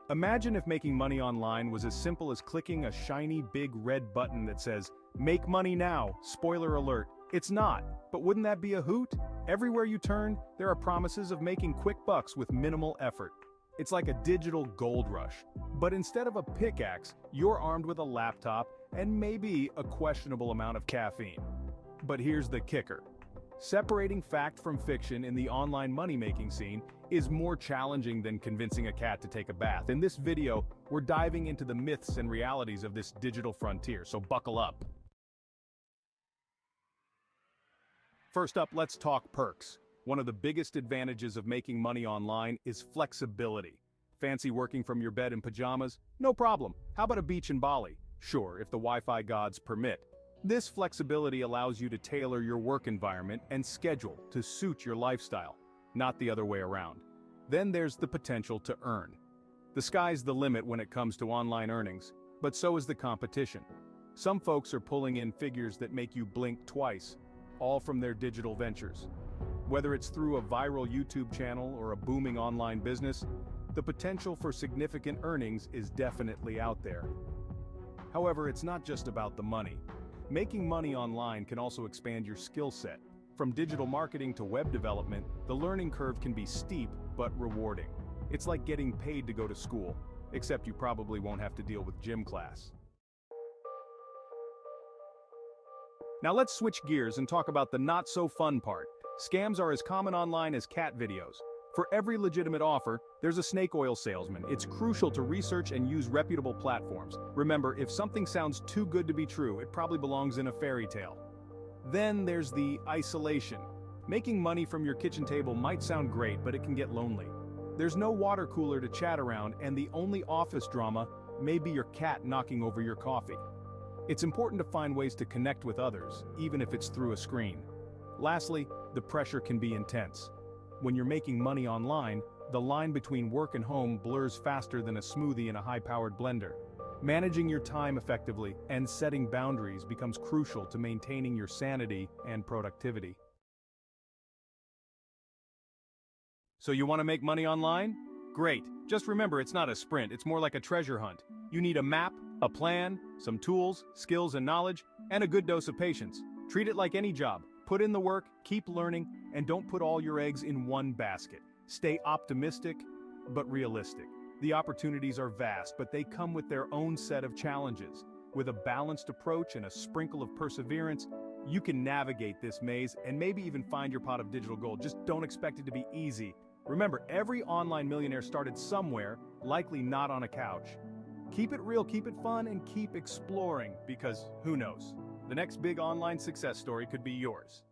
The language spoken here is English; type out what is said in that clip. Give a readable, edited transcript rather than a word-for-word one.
Imagine if making money online was as simple as clicking a shiny big red button that says, "Make money now, spoiler alert." It's not, but wouldn't that be a hoot? Everywhere you turn, there are promises of making quick bucks with minimal effort. It's like a digital gold rush. But instead of a pickaxe, you're armed with a laptop and maybe a questionable amount of caffeine. But here's the kicker. Separating fact from fiction in the online money-making scene is more challenging than convincing a cat to take a bath. In this video, we're diving into the myths and realities of this digital frontier, so buckle up. First up, let's talk perks. One of the biggest advantages of making money online is flexibility. Fancy working from your bed in pajamas? No problem. How about a beach in Bali? Sure, if the Wi-Fi gods permit. This flexibility allows you to tailor your work environment and schedule to suit your lifestyle, not the other way around. Then there's the potential to earn. The sky's the limit when it comes to online earnings, but so is the competition. Some folks are pulling in figures that make you blink twice, all from their digital ventures. Whether it's through a viral YouTube channel or a booming online business, the potential for significant earnings is definitely out there. However, it's not just about the money. Making money online can also expand your skill set. From digital marketing to web development, the learning curve can be steep but rewarding. It's like getting paid to go to school, except you probably won't have to deal with gym class. Now let's switch gears and talk about the not-so-fun part. Scams are as common online as cat videos. For every legitimate offer, there's a snake oil salesman. It's crucial to research and use reputable platforms. Remember, if something sounds too good to be true, it probably belongs in a fairy tale. Then there's the isolation. Making money from your kitchen table might sound great, but it can get lonely. There's no water cooler to chat around, and the only office drama may be your cat knocking over your coffee. It's important to find ways to connect with others, even if it's through a screen. Lastly, the pressure can be intense. When you're making money online, the line between work and home blurs faster than a smoothie in a high-powered blender. Managing your time effectively and setting boundaries becomes crucial to maintaining your sanity and productivity. So you want to make money online? Great. Just remember, it's not a sprint, it's more like a treasure hunt. You need a map, a plan, some tools, skills and knowledge, and a good dose of patience. Treat it like any job. Put in the work, keep learning, and don't put all your eggs in one basket. Stay optimistic, but realistic. The opportunities are vast, but they come with their own set of challenges. With a balanced approach and a sprinkle of perseverance, you can navigate this maze and maybe even find your pot of digital gold. Just don't expect it to be easy. Remember, every online millionaire started somewhere, likely not on a couch. Keep it real, keep it fun, and keep exploring, because who knows? The next big online success story could be yours.